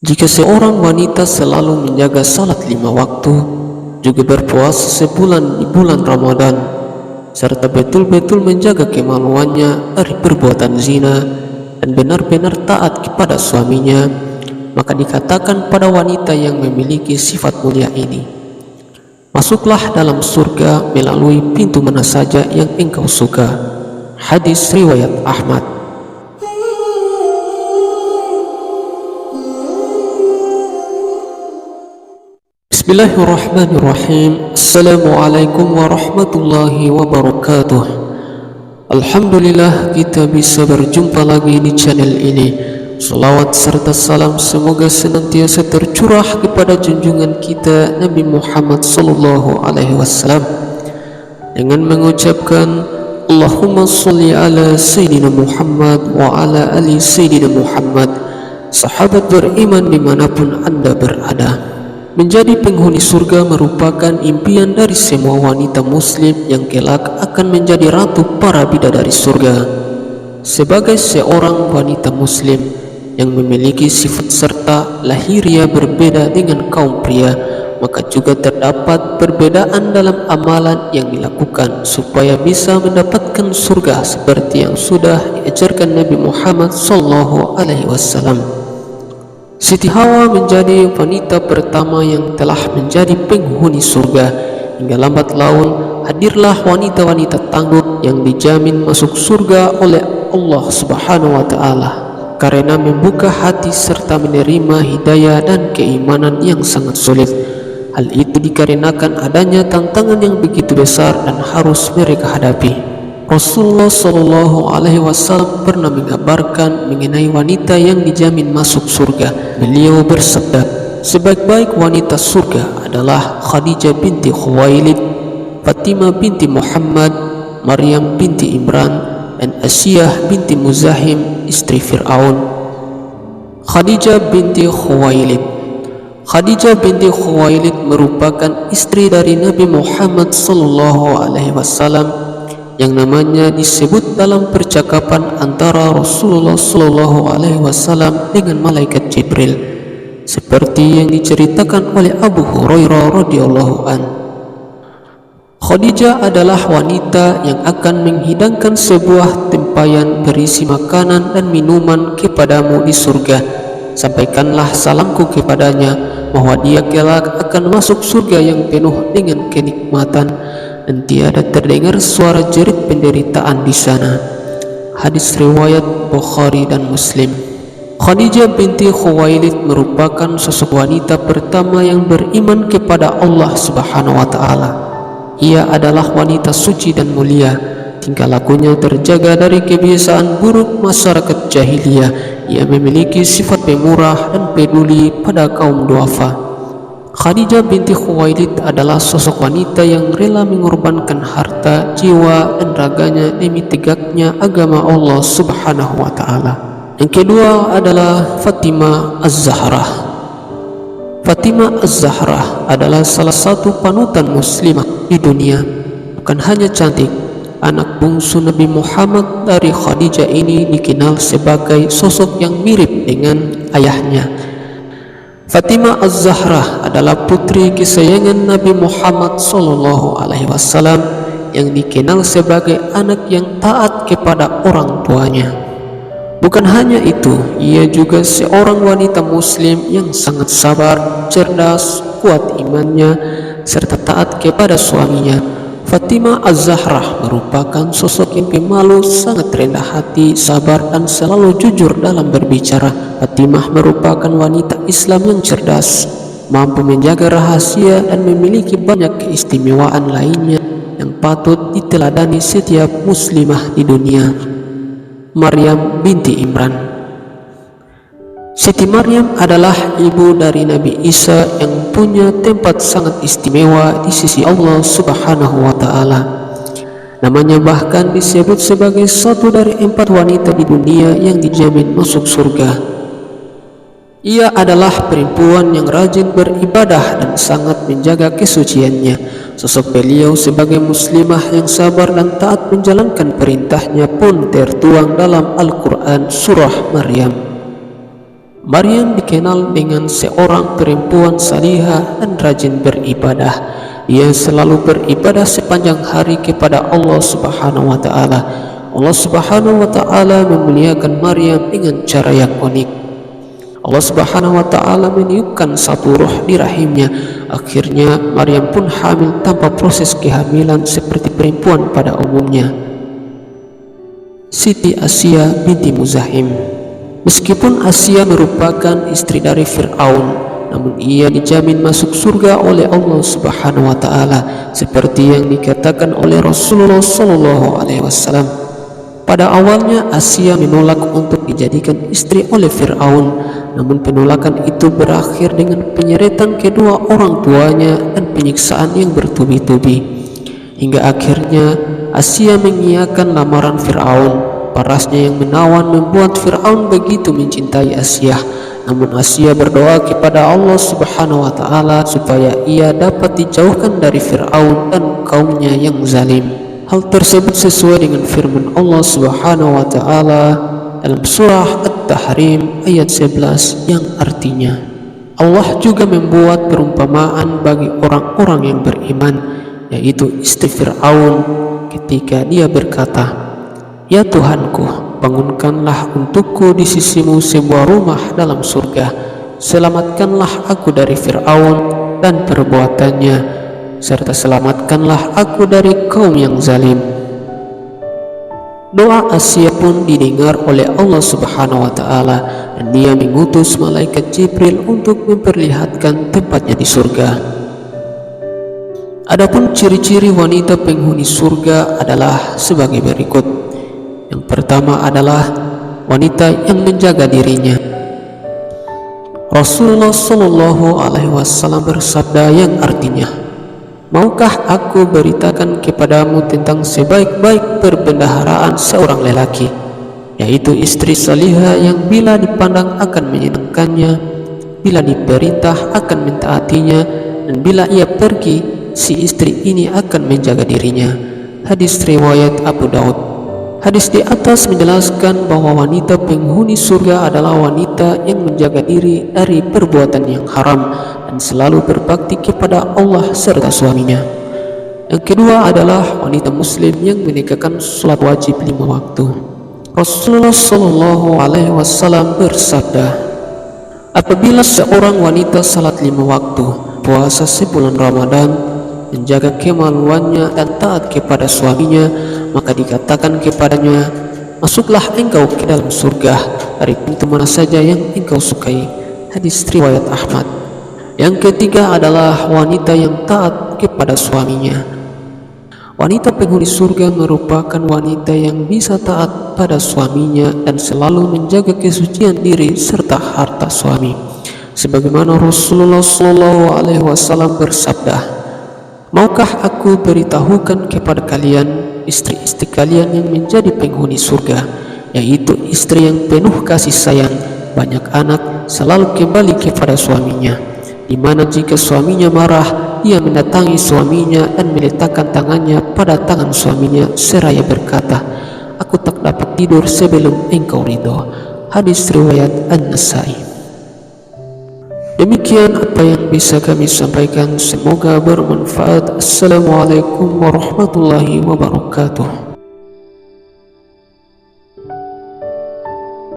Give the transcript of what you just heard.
Jika seorang wanita selalu menjaga salat 5 waktu, juga berpuasa sebulan di bulan Ramadan, serta betul-betul menjaga kemaluannya dari perbuatan zina dan benar-benar taat kepada suaminya, maka dikatakan pada wanita yang memiliki sifat mulia ini, masuklah dalam surga melalui pintu mana saja yang engkau suka. Hadis riwayat Ahmad. Bismillahirrahmanirrahim. Assalamualaikum warahmatullahi wabarakatuh. Alhamdulillah kita bisa berjumpa lagi di channel ini. Salawat serta salam semoga senantiasa tercurah kepada junjungan kita Nabi Muhammad sallallahu alaihi wasallam, dengan mengucapkan Allahumma sholli ala Sayyidina Muhammad wa ala ali Sayyidina Muhammad. Sahabat beriman dimanapun Anda berada, menjadi penghuni surga merupakan impian dari semua wanita muslim yang kelak akan menjadi ratu para bidadari surga. Sebagai seorang wanita muslim yang memiliki sifat serta lahiriah berbeda dengan kaum pria, maka juga terdapat perbedaan dalam amalan yang dilakukan supaya bisa mendapatkan surga seperti yang sudah diajarkan Nabi Muhammad sallallahu alaihi wasallam. Siti Hawa menjadi wanita pertama yang telah menjadi penghuni surga. Hingga lambat laun hadirlah wanita-wanita tangguh yang dijamin masuk surga oleh Allah Subhanahu wa Ta'ala, karena membuka hati serta menerima hidayah dan keimanan yang sangat sulit. Hal itu dikarenakan adanya tantangan yang begitu besar dan harus mereka hadapi. Rasulullah Shallallahu Alaihi Wasallam pernah mengabarkan mengenai wanita yang dijamin masuk surga. Beliau bersabda, sebaik-baik wanita surga adalah Khadijah binti Khuwailid, Fatimah binti Muhammad, Maryam binti Imran, dan Asiyah binti Muzahim istri Fir'aun. Khadijah binti Khuwailid. Khadijah binti Khuwailid merupakan istri dari Nabi Muhammad Sallallahu Alaihi Wasallam yang namanya disebut dalam percakapan antara Rasulullah Sallallahu Alaihi Wasallam dengan malaikat Jibril, seperti yang diceritakan oleh Abu Hurairah radhiyallahu an. Khadijah adalah wanita yang akan menghidangkan sebuah tempayan berisi makanan dan minuman kepadamu di surga. Sampaikanlah salamku kepadanya bahwa dia kelak akan masuk surga yang penuh dengan kenikmatan dan tiada terdengar suara jerit penderitaan di sana. Hadis riwayat Bukhari dan Muslim. Khadijah binti Khuwailid merupakan sosok wanita pertama yang beriman kepada Allah Subhanahu wa Ta'ala. Ia adalah wanita suci dan mulia. Tingkah lakunya terjaga dari kebiasaan buruk masyarakat jahiliyah. Ia memiliki sifat pemurah dan peduli pada kaum duafa. Khadijah binti Khuwailid adalah sosok wanita yang rela mengorbankan harta, jiwa, dan raganya demi tegaknya agama Allah Subhanahu wa Ta'ala. Yang kedua adalah Fatimah Az-Zahrah. Fatimah Az-Zahrah adalah salah satu panutan muslimah di dunia. Bukan hanya cantik, anak bungsu Nabi Muhammad dari Khadijah ini dikenal sebagai sosok yang mirip dengan ayahnya. Fatimah Az-Zahrah adalah putri kesayangan Nabi Muhammad sallallahu alaihi wasallam yang dikenal sebagai anak yang taat kepada orang tuanya. Bukan hanya itu, ia juga seorang wanita muslim yang sangat sabar, cerdas, kuat imannya, serta taat kepada suaminya. Fatimah Az-Zahrah merupakan sosok yang pemalu, sangat rendah hati, sabar, dan selalu jujur dalam berbicara. Fatimah merupakan wanita Islam yang cerdas, mampu menjaga rahasia, dan memiliki banyak keistimewaan lainnya yang patut diteladani setiap muslimah di dunia. Maryam binti Imran. Siti Maryam adalah ibu dari Nabi Isa yang punya tempat sangat istimewa di sisi Allah Subhanahu wa Ta'ala. Namanya bahkan disebut sebagai satu dari 4 wanita di dunia yang dijamin masuk surga. Ia adalah perempuan yang rajin beribadah dan sangat menjaga kesuciannya. Sosok beliau sebagai muslimah yang sabar dan taat menjalankan perintahnya pun tertuang dalam Al-Quran surah Maryam. Maryam dikenal dengan seorang perempuan salihah dan rajin beribadah. Ia selalu beribadah sepanjang hari kepada Allah Subhanahu wa taala. Allah Subhanahu wa taala memuliakan Maryam dengan cara yang unik. Allah Subhanahu wa taala meniupkan satu ruh di rahimnya. Akhirnya Maryam pun hamil tanpa proses kehamilan seperti perempuan pada umumnya. Siti Asia binti Muzahim. Meskipun Asia merupakan istri dari Fir'aun, namun ia dijamin masuk surga oleh Allah Subhanahu wa taala seperti yang dikatakan oleh Rasulullah sallallahu alaihi wasallam. Pada awalnya Asia menolak untuk dijadikan istri oleh Fir'aun, namun penolakan itu berakhir dengan penyeretan kedua orang tuanya dan penyiksaan yang bertubi-tubi. Hingga akhirnya Asia mengiyakan lamaran Fir'aun. Parasnya yang menawan membuat Fir'aun begitu mencintai Asia. Namun Asia berdoa kepada Allah Subhanahu wa taala supaya ia dapat dijauhkan dari Fir'aun dan kaumnya yang zalim. Hal tersebut sesuai dengan firman Allah Subhanahu wa taala dalam surah At-Tahrim ayat 11 yang artinya, Allah juga membuat perumpamaan bagi orang-orang yang beriman, yaitu istri Fir'aun ketika dia berkata, "Ya Tuhanku, bangunkanlah untukku di sisimu sebuah rumah dalam surga. Selamatkanlah aku dari Fir'aun dan perbuatannya, serta selamatkanlah aku dari kaum yang zalim." Doa Asia pun didengar oleh Allah Subhanahu wa taala dan dia mengutus malaikat Jibril untuk memperlihatkan tempatnya di surga. Adapun ciri-ciri wanita penghuni surga adalah sebagai berikut. Yang pertama adalah wanita yang menjaga dirinya. Rasulullah sallallahu alaihi wasallam bersabda yang artinya, "Maukah aku beritakan kepadamu tentang sebaik-baik perbendaharaan seorang lelaki, yaitu istri salihah yang bila dipandang akan menyenangkannya, bila diperintah akan mentaatinya, dan bila ia pergi, si istri ini akan menjaga dirinya." Hadis riwayat Abu Daud. Hadis di atas menjelaskan bahwa wanita penghuni surga adalah wanita yang menjaga diri dari perbuatan yang haram dan selalu berbakti kepada Allah serta suaminya. Yang kedua adalah wanita muslim yang menegakkan salat wajib 5 waktu. Rasulullah sallallahu alaihi wasallam bersabda, apabila seorang wanita salat 5 waktu, puasa sebulan Ramadan, menjaga kemaluannya dan taat kepada suaminya, maka dikatakan kepadanya, "Masuklah engkau ke dalam surga dari pintu mana saja yang engkau sukai." Hadis riwayat Ahmad. Yang ketiga adalah wanita yang taat kepada suaminya. Wanita penghuni surga merupakan wanita yang bisa taat pada suaminya dan selalu menjaga kesucian diri serta harta suami. Sebagaimana Rasulullah sallallahu alaihi wasallam bersabda, "Maukah aku beritahukan kepada kalian istri-istri kalian yang menjadi penghuni surga, yaitu istri yang penuh kasih sayang, banyak anak, selalu kembali kepada suaminya, di mana jika suaminya marah, ia mendatangi suaminya dan meletakkan tangannya pada tangan suaminya seraya berkata, 'Aku tak dapat tidur sebelum engkau ridho.'" Hadis riwayat An-Nasai. Demikian apa yang bisa kami sampaikan, semoga bermanfaat. Assalamualaikum warahmatullahi wabarakatuh.